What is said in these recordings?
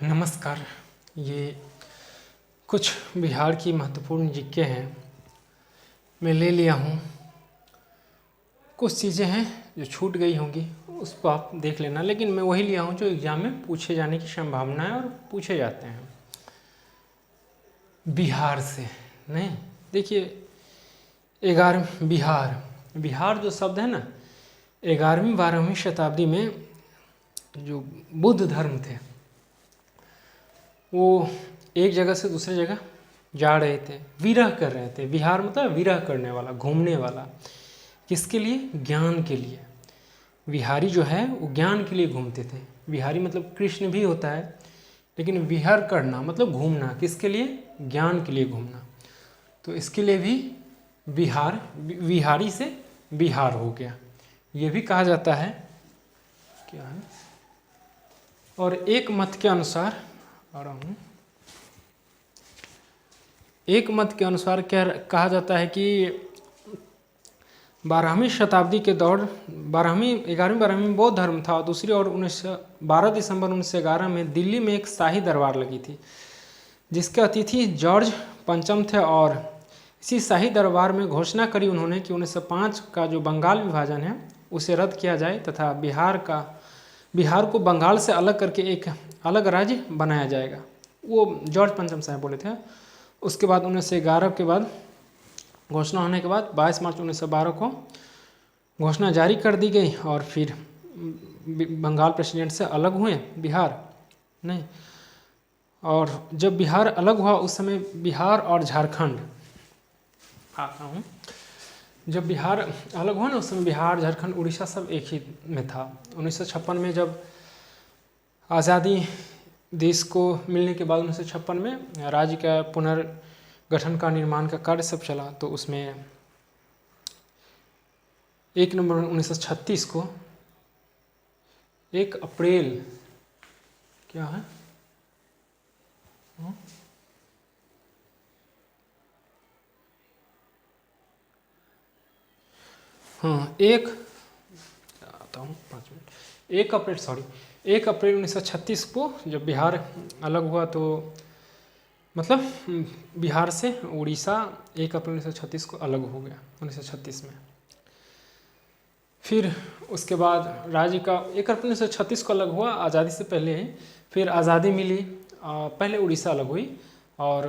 नमस्कार। ये कुछ बिहार की महत्वपूर्ण जीके हैं, मैं ले लिया हूँ। कुछ चीज़ें हैं जो छूट गई होंगी, उसको आप देख लेना, लेकिन मैं वही लिया हूँ जो एग्ज़ाम में पूछे जाने की संभावना है और पूछे जाते हैं। बिहार से नहीं, देखिए 11 बिहार जो शब्द है ना, 11वीं-12वीं शताब्दी में जो बुद्ध धर्म थे वो एक जगह से दूसरी जगह जा रहे थे, विरह कर रहे थे। विहार मतलब विरह करने वाला, घूमने वाला। किसके लिए? ज्ञान के लिए। विहारी जो है वो ज्ञान के लिए घूमते थे। विहारी मतलब कृष्ण भी होता है, लेकिन विहार करना मतलब घूमना। किसके लिए? ज्ञान के लिए घूमना। तो इसके लिए भी विहार, विहारी से बिहार हो गया। ये भी कहा जाता है क्या है। और एक मत के अनुसार आ रहा हूँ, एक मत के अनुसार क्या कहा जाता है कि 12वीं शताब्दी के दौर 11वीं-12वीं में बौद्ध धर्म था, और दूसरी ओर 12 दिसंबर 1911 में दिल्ली में एक शाही दरबार लगी थी, जिसके अतिथि जॉर्ज पंचम थे। और इसी शाही दरबार में घोषणा करी उन्होंने कि 1905 का जो बंगाल विभाजन है उसे रद्द किया जाए तथा बिहार को बंगाल से अलग करके एक अलग राज्य बनाया जाएगा। वो जॉर्ज पंचम साहब बोले थे। उसके बाद 1911 के बाद घोषणा होने के बाद 22 मार्च 1912 को घोषणा जारी कर दी गई, और फिर बंगाल प्रेसिडेंट से अलग हुए बिहार नहीं। और जब बिहार अलग हुआ उस समय बिहार और झारखंड, आता हूँ, जब बिहार अलग हुआ ना उस समय बिहार, झारखंड, उड़ीसा सब एक ही में था। 1956 में जब आज़ादी देश को मिलने के बाद 1956 में राज्य का पुनर्गठन का निर्माण का कार्य सब चला, तो उसमें 1 नवंबर 1936 को 1 अप्रैल क्या है, हाँ, 1 अप्रैल 1936 को जब बिहार अलग हुआ, तो मतलब बिहार से उड़ीसा 1 अप्रैल 1936 को अलग हो गया, 1936 में। फिर उसके बाद राज्य का 1 अप्रैल 1936 को अलग हुआ, आज़ादी से पहले ही। फिर आज़ादी मिली, पहले उड़ीसा अलग हुई, और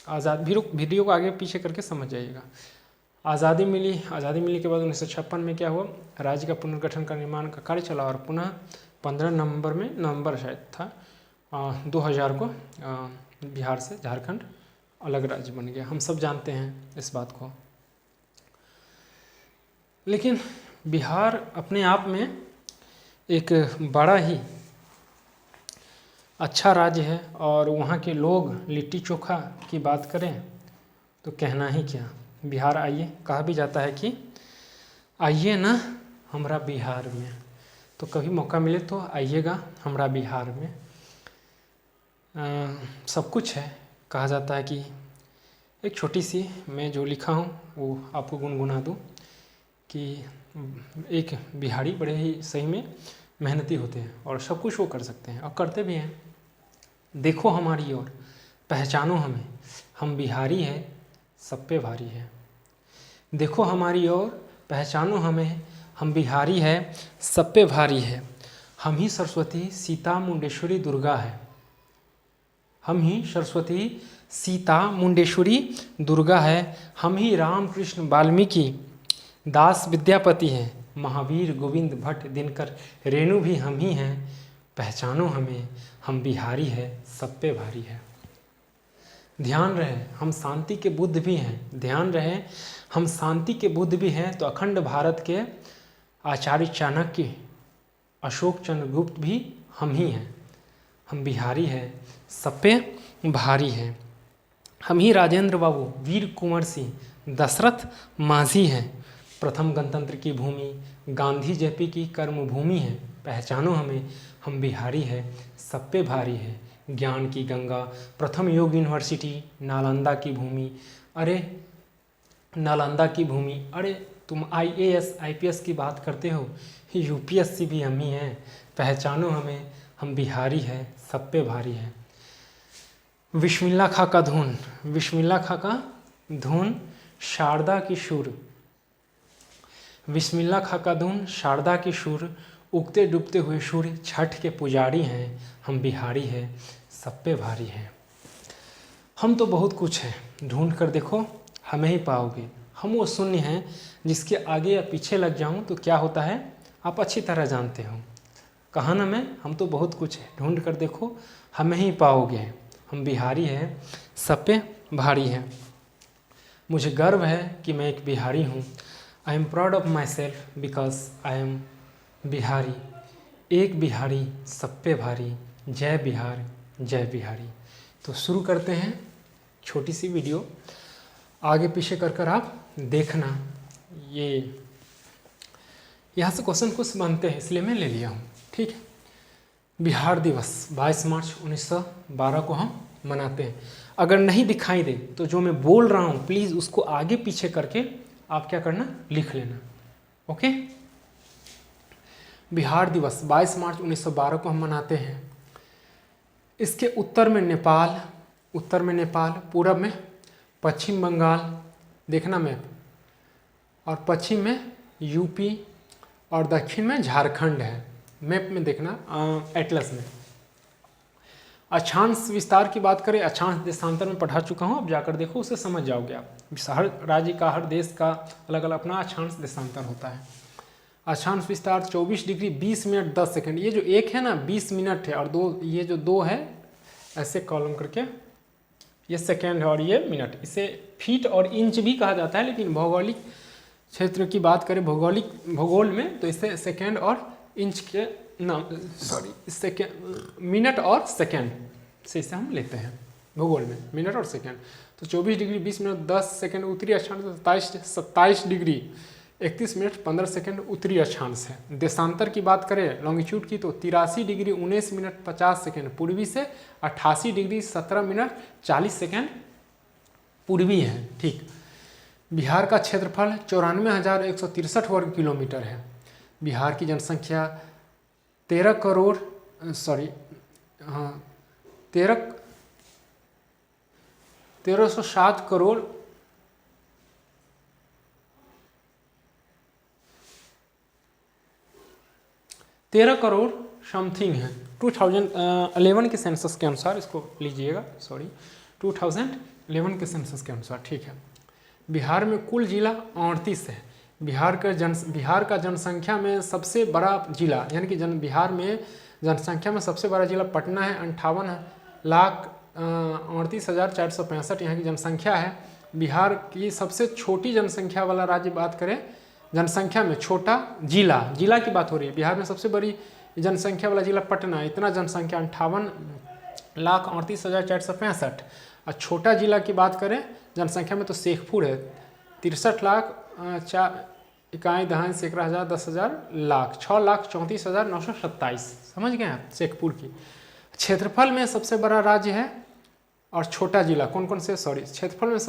वीडियो को आगे पीछे करके समझ जाइएगा। आज़ादी मिली के बाद 1956 में क्या हुआ, राज्य का पुनर्गठन का निर्माण का कार्य चला, और पुनः 15 नवंबर शायद था 2000 को बिहार से झारखंड अलग राज्य बन गया। हम सब जानते हैं इस बात को। लेकिन बिहार अपने आप में एक बड़ा ही अच्छा राज्य है, और वहाँ के लोग लिट्टी चोखा की बात करें तो कहना ही क्या। बिहार आइए, कहा भी जाता है कि आइए ना हमरा बिहार में। तो कभी मौका मिले तो आइएगा हमरा बिहार में। सब कुछ है। कहा जाता है कि एक छोटी सी मैं जो लिखा हूँ वो आपको गुनगुना दूँ कि एक बिहारी बड़े ही सही में मेहनती होते हैं, और सब कुछ वो कर सकते हैं और करते भी हैं। देखो हमारी ओर, पहचानो हमें, हम बिहारी हैं, सब पे भारी है। देखो हमारी ओर, पहचानो हमें, हम बिहारी है, सब पे भारी है। हम ही सरस्वती, सीता, मुंडेश्वरी, दुर्गा है। हम ही सरस्वती, सीता, मुंडेश्वरी, दुर्गा है। हम ही राम, कृष्ण, वाल्मीकि, दास, विद्यापति हैं। महावीर, गोविंद, भट्ट, दिनकर, रेणु भी हम ही हैं। पहचानो हमें, हम बिहारी है, सब पे भारी है। ध्यान रहे हम शांति के बुद्ध भी हैं। ध्यान रहे हम शांति के बुद्ध भी हैं। तो अखंड भारत के आचार्य चाणक्य, अशोक चंद्र गुप्त भी हम ही हैं। हम बिहारी है, सब पे भारी है। हम ही राजेंद्र बाबू, वीर कुंवर सिंह, दशरथ माझी हैं। प्रथम गणतंत्र की भूमि, गांधी जेपी की कर्म भूमि है। पहचानो हमें, हम बिहारी है, सब पे भारी है। ज्ञान की गंगा, प्रथम योग यूनिवर्सिटी, नालंदा की भूमि। अरे नालंदा की भूमि, अरे तुम IAS IPS की बात करते हो, UPSC भी हम ही हैं। पहचानो हमें, हम बिहारी है, सब पे भारी है। विस्मिल्लाह खां का धुन, विस्मिल्लाह खां का धुन शारदा की सुर, विस्मिल्लाह खां का धुन शारदा की सुर, उगते डूबते हुए सूर्य छठ के पुजारी हैं, हम बिहारी है, सब पे भारी है। हम तो बहुत कुछ है, ढूंढ कर देखो हमें ही पाओगे। हम वो शून्य हैं जिसके आगे या पीछे लग जाऊं तो क्या होता है, आप अच्छी तरह जानते हो। कहा ना मैं, हम तो बहुत कुछ है, ढूंढ कर देखो हमें ही पाओगे। हम बिहारी है, सब पे भारी है। मुझे गर्व है कि मैं एक बिहारी हूँ। I am proud of my self because I am Bihari. एक बिहारी सब पे भारी, जय बिहार जय बिहारी। तो शुरू करते हैं छोटी सी वीडियो, आगे पीछे कर आप देखना। ये यहाँ से क्वेश्चन कुछ बनते हैं इसलिए मैं ले लिया हूँ, ठीक है। बिहार दिवस 22 मार्च 1912 को हम मनाते हैं। अगर नहीं दिखाई दे तो जो मैं बोल रहा हूँ प्लीज़ उसको आगे पीछे करके आप क्या करना, लिख लेना, ओके। बिहार दिवस 22 मार्च 1912 को हम मनाते हैं। इसके उत्तर में नेपाल, पूरब में पश्चिम बंगाल, देखना मैप, और पश्चिम में यूपी और दक्षिण में झारखंड है। मैप में देखना, एटलस में। अक्षांश विस्तार की बात करें, अक्षांश देशांतर में पढ़ा चुका हूँ, अब जाकर देखो उसे समझ जाओगे आप। हर राज्य का, हर देश का अलग अलग अपना अक्षांश देशांतर होता है। अक्षांश विस्तार 24 डिग्री 20 मिनट 10 सेकंड। ये जो एक है ना 20 मिनट है, और दो, ये जो दो है ऐसे कॉलम करके, ये सेकेंड है और ये मिनट। इसे फीट और इंच भी कहा जाता है, लेकिन भौगोलिक क्षेत्र की बात करें, भूगोल में, तो इसे सेकेंड और इंच के नाम, सेकेंड, मिनट और सेकेंड से इसे हम लेते हैं भूगोल में, मिनट और सेकेंड। तो 24 डिग्री 20 मिनट 10 सेकेंड उत्तरी अक्षांश, 27 डिग्री 31 मिनट 15 सेकेंड उत्तरी अक्षांश है। देशांतर की बात करें लॉन्गिट्यूड की, तो 83 डिग्री 19 मिनट 50 सेकेंड पूर्वी से, 88 डिग्री 17 मिनट 40 सेकेंड पूर्वी है, ठीक। बिहार का क्षेत्रफल 94,163 वर्ग किलोमीटर है। बिहार की जनसंख्या 1307 करोड़ 13 करोड़ समथिंग है। 2011 के सेंसस के अनुसार, इसको लीजिएगा, सॉरी, 2011 के सेंसस के अनुसार, ठीक है। बिहार में कुल जिला 38 है। बिहार का जनसंख्या में सबसे बड़ा जिला, यानी कि बिहार में जनसंख्या में सबसे बड़ा जिला पटना है। 58,38,465 यहाँ की जनसंख्या है। बिहार की सबसे छोटी जनसंख्या वाला राज्य बात करें, जनसंख्या में छोटा जिला की बात हो रही है। बिहार में सबसे बड़ी जनसंख्या वाला जिला पटना, इतना जनसंख्या 58,38,465। और छोटा जिला की बात करें जनसंख्या में तो शेखपुर है, 63,41,10,000 6,34,927। समझ गए आप शेखपुर की। क्षेत्रफल में सबसे बड़ा राज्य है और छोटा जिला कौन कौन से, सॉरी, क्षेत्रफल में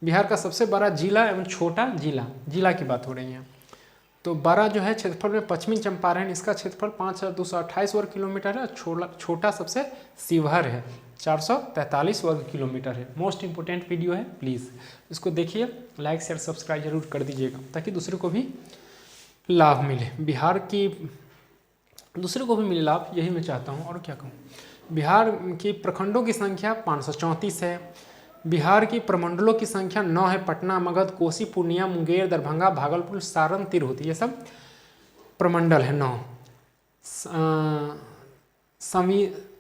बिहार का सबसे बड़ा जिला एवं छोटा जिला की बात हो रही है। तो बड़ा जो है क्षेत्रफल में पश्चिमी चंपारण, इसका क्षेत्रफल 5,228 वर्ग किलोमीटर है। छोटा सबसे शिवहर है, 443 वर्ग किलोमीटर है। मोस्ट इंपोर्टेंट वीडियो है, प्लीज़ इसको देखिए, लाइक शेयर सब्सक्राइब जरूर कर दीजिएगा ताकि दूसरे को भी लाभ मिले। दूसरे को भी मिले लाभ, यही मैं चाहता हूँ, और क्या कहूँ। बिहार की प्रखंडों की संख्या 534 है। बिहार की प्रमंडलों की संख्या 9 है। पटना, मगध, कोसी, पूर्णिया, मुंगेर, दरभंगा, भागलपुर, सारण, तिरहुत, ये सब प्रमंडल है 9।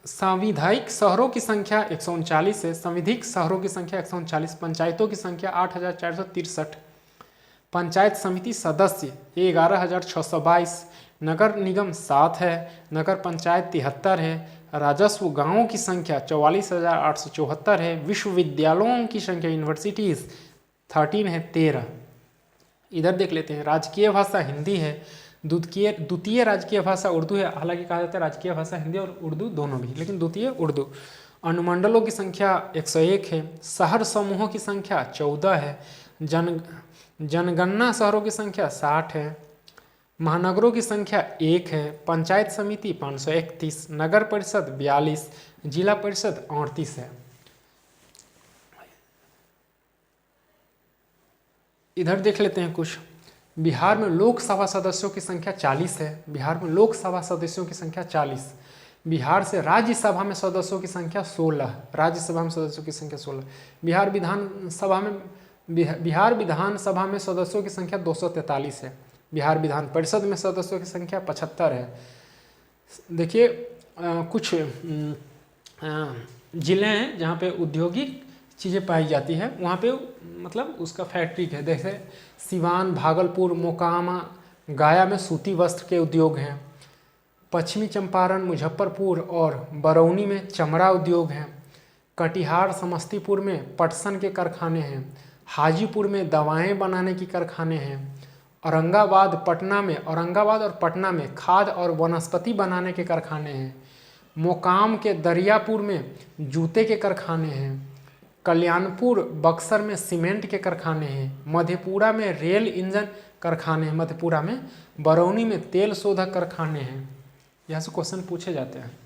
संविधायिक शहरों की संख्या 139 है। संविधिक शहरों की संख्या 139। पंचायतों की संख्या 8,463। पंचायत समिति सदस्य 11,622। नगर निगम 7 है। नगर पंचायत 73 है। राजस्व गांवों की संख्या 44,874 है। विश्वविद्यालयों की संख्या, यूनिवर्सिटीज़ 13 है, 13। इधर देख लेते हैं, राजकीय भाषा हिंदी है। द्वितीय राजकीय भाषा उर्दू है। हालांकि कहा जाता है राजकीय भाषा हिंदी और उर्दू दोनों भी, लेकिन द्वितीय उर्दू। अनुमंडलों की संख्या 101 है। शहर समूहों की संख्या 14 है। जनगणना शहरों की संख्या 60 है। महानगरों की संख्या 1 है, पंचायत समिति 531, नगर परिषद 42, जिला परिषद 38 है। इधर देख लेते हैं कुछ। बिहार में लोकसभा सदस्यों की संख्या 40 है। बिहार में लोकसभा सदस्यों की संख्या 40। बिहार से राज्यसभा में सदस्यों की संख्या 16। राज्यसभा में सदस्यों की संख्या 16। बिहार विधानसभा में सदस्यों की संख्या 243 है। बिहार विधान परिषद में सदस्यों की संख्या 75 है। देखिए कुछ जिले हैं जहाँ पे औद्योगिक चीज़ें पाई जाती है, वहाँ पे मतलब उसका फैक्ट्री है। जैसे सिवान, भागलपुर, मोकामा, गया में सूती वस्त्र के उद्योग हैं। पश्चिमी चंपारण, मुजफ्फरपुर और बरौनी में चमड़ा उद्योग हैं। कटिहार, समस्तीपुर में पटसन के कारखाने हैं। हाजीपुर में दवाएं बनाने की कारखाने हैं। औरंगाबाद और पटना में खाद और वनस्पति बनाने के कारखाने हैं। मोकाम के दरियापुर में जूते के कारखाने हैं। कल्याणपुर, बक्सर में सीमेंट के कारखाने हैं। मधेपुरा में रेल इंजन कारखाने हैं। मधेपुरा में बरौनी में तेल शोधक कारखाने हैं। यहाँ से क्वेश्चन पूछे जाते हैं।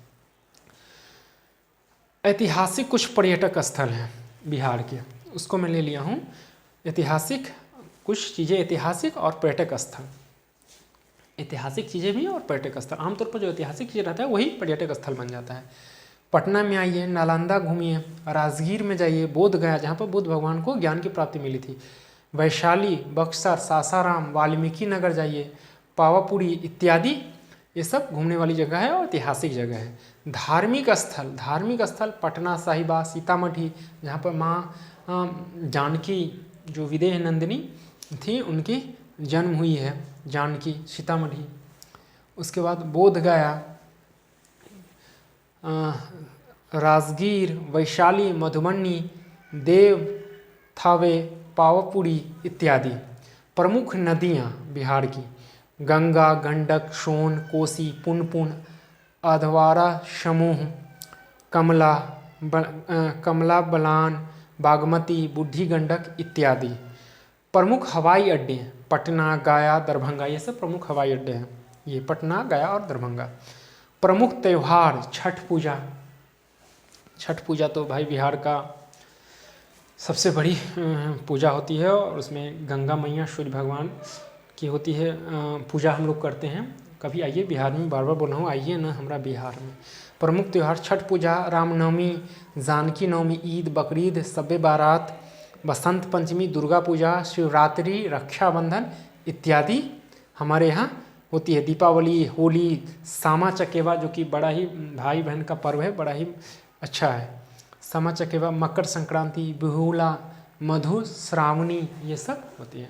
ऐतिहासिक कुछ पर्यटक स्थल हैं बिहार के, उसको मैं ले लिया हूँ। ऐतिहासिक कुछ चीज़ें, ऐतिहासिक और पर्यटक स्थल। ऐतिहासिक चीज़ें भी और पर्यटक स्थल, आमतौर पर जो ऐतिहासिक चीज़ें रहता है वही पर्यटक स्थल बन जाता है। पटना में आइए, नालंदा घूमिए, राजगीर में जाइए, बोध गया जहाँ पर बुद्ध भगवान को ज्ञान की प्राप्ति मिली थी, वैशाली, बक्सर, सासाराम, वाल्मीकि नगर जाइए, पावापुरी इत्यादि, ये सब घूमने वाली जगह है और ऐतिहासिक जगह है। धार्मिक स्थल पटना साहिबा, सीतामढ़ी जहाँ पर माँ जानकी जो विदेह नंदिनी थी उनकी जन्म हुई है, जानकी, सीतामढ़ी। उसके बाद बोध गया, राजगीर, वैशाली, मधुबनी, देव, थावे, पावापुरी इत्यादि। प्रमुख नदियाँ बिहार की: गंगा, गंडक, सोन, कोसी, पुनपुन, अधवारा समूह, कमला बलान, बागमती, बूढ़ी गंडक इत्यादि। प्रमुख हवाई अड्डे: पटना, गया, दरभंगा, ये सब प्रमुख हवाई अड्डे हैं, ये पटना, गया और दरभंगा। प्रमुख त्यौहार: छठ पूजा तो भाई बिहार का सबसे बड़ी पूजा होती है और उसमें गंगा मैया, सूर्य भगवान की होती है पूजा, हम लोग करते हैं। कभी आइए बिहार में, बार बार बोल रहा हूँ, आइए ना हमारा बिहार में। प्रमुख त्यौहार: छठ पूजा, रामनवमी, जानकी नवमी, ईद, बकरीद, शब बारात, बसंत पंचमी, दुर्गा पूजा, शिवरात्रि, रक्षाबंधन इत्यादि हमारे यहाँ होती है। दीपावली, होली, सामा चकेवा जो कि बड़ा ही भाई बहन का पर्व है, बड़ा ही अच्छा है। सामा चकेवा, मकर संक्रांति, बिहुला, मधु श्रावणी, ये सब होती है।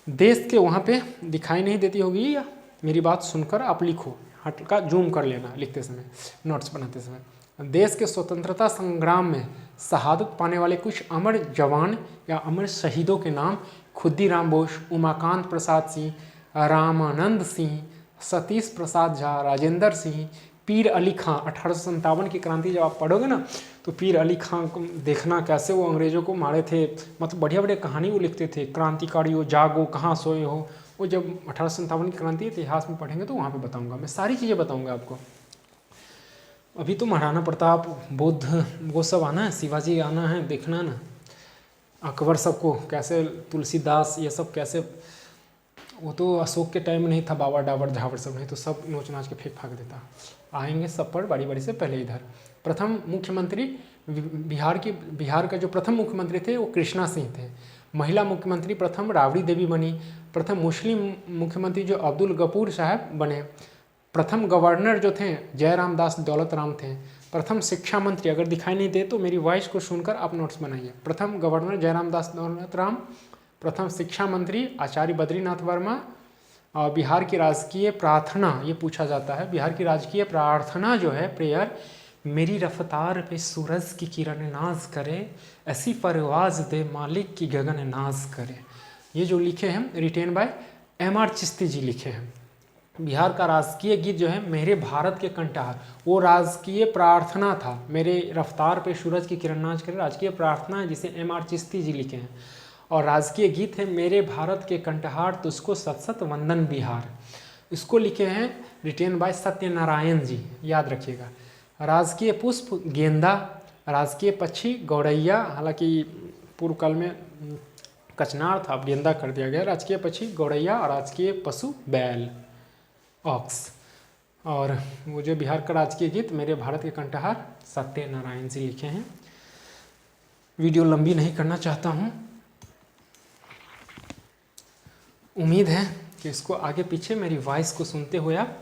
देश के वहाँ पे दिखाई नहीं देती होगी, या मेरी बात सुनकर आप लिखो, हल्का जूम कर लेना लिखते समय, नोट्स बनाते समय। देश के स्वतंत्रता संग्राम में शहादत पाने वाले कुछ अमर जवान या अमर शहीदों के नाम: खुद्दीराम बोस, उमाकांत प्रसाद सिंह, रामानंद सिंह, सतीश प्रसाद झा, राजेंद्र सिंह, पीर अली खां। 1857 की क्रांति जब आप पढ़ोगे ना तो पीर अली खां को देखना, कैसे वो अंग्रेज़ों को मारे थे, मतलब बढ़िया बढ़िया कहानी वो लिखते थे। क्रांतिकारियों जागो, कहाँ सोए हो, वो जब 1857 की क्रांति इतिहास में पढ़ेंगे तो वहाँ पे बताऊँगा, मैं सारी चीज़ें बताऊँगा आपको। अभी तो महाराणा प्रताप, बुद्ध, वो सब आना है, शिवाजी आना है, देखना ना, अकबर सबको कैसे, तुलसीदास, ये सब कैसे, वो तो अशोक के टाइम में नहीं था, बाबर डाबर झावर सब नहीं, तो सब नोच नाच के फेंक फाँक देता। आएंगे सब पर बारी बारी से। पहले इधर प्रथम मुख्यमंत्री बिहार का जो प्रथम मुख्यमंत्री थे वो कृष्णा सिंह थे। महिला मुख्यमंत्री प्रथम राबड़ी देवी बनी। प्रथम मुस्लिम मुख्यमंत्री जो अब्दुल गफूर साहब बने। प्रथम गवर्नर जो थे जयराम दास दौलत राम थे। प्रथम शिक्षा मंत्री, अगर दिखाई नहीं दे तो मेरी वॉइस को सुनकर आप नोट्स बनाइए। प्रथम गवर्नर जयराम दास दौलत राम। प्रथम शिक्षा मंत्री आचार्य बद्रीनाथ वर्मा। और बिहार की राजकीय प्रार्थना, ये पूछा जाता है, बिहार की राजकीय प्रार्थना जो है, प्रेयर: मेरी रफ्तार पे सूरज की किरण नाज करे, ऐसी परवाज दे मालिक की गगन नाज करे। ये जो लिखे हैं रिटेन बाय M.R. चिश्ती जी लिखे हैं। बिहार का राजकीय गीत जो है मेरे भारत के कंटहार, वो राजकीय प्रार्थना था। मेरे रफ्तार पे सूरज की किरण नाज करे राजकीय प्रार्थना है, जिसे M.R. चिश्ती जी लिखे हैं। और राजकीय गीत है मेरे भारत के कंटहार, तुझको सत सत वंदन बिहार। इसको लिखे हैं रिटेन बाय सत्यनारायण जी, याद रखिएगा। राजकीय पुष्प गेंदा, राजकीय पक्षी गौरैया, हालांकि पूर्व काल में कचनार था, अब गेंदा कर दिया गया। राजकीय पक्षी गौरैया और राजकीय पशु बैल, ऑक्स। और वो जो बिहार का राजकीय गीत मेरे भारत के कंठहार सत्यनारायण जी लिखे हैं। वीडियो लंबी नहीं करना चाहता हूँ, उम्मीद है कि इसको आगे पीछे मेरी वॉइस को सुनते हुए आप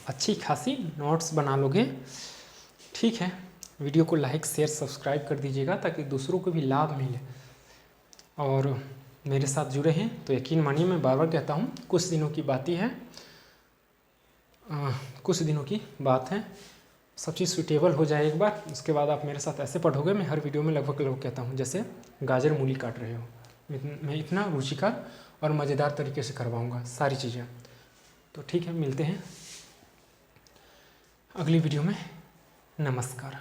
अच्छी खासी नोट्स बना लोगे। ठीक है, वीडियो को लाइक शेयर सब्सक्राइब कर दीजिएगा ताकि दूसरों को भी लाभ मिले। और मेरे साथ जुड़े हैं तो यकीन मानिए, मैं बार बार कहता हूँ, कुछ दिनों की बात ही है, कुछ दिनों की बात है, सब चीज़ सुटेबल हो जाए एक बार, उसके बाद आप मेरे साथ ऐसे पढ़ोगे। मैं हर वीडियो में लगभग कहता हूँ जैसे गाजर मूली काट रहे हो, मैं इतना रुचिकर और मज़ेदार तरीके से करवाऊँगा सारी चीज़ें। तो ठीक है, मिलते हैं अगली वीडियो में। नमस्कार।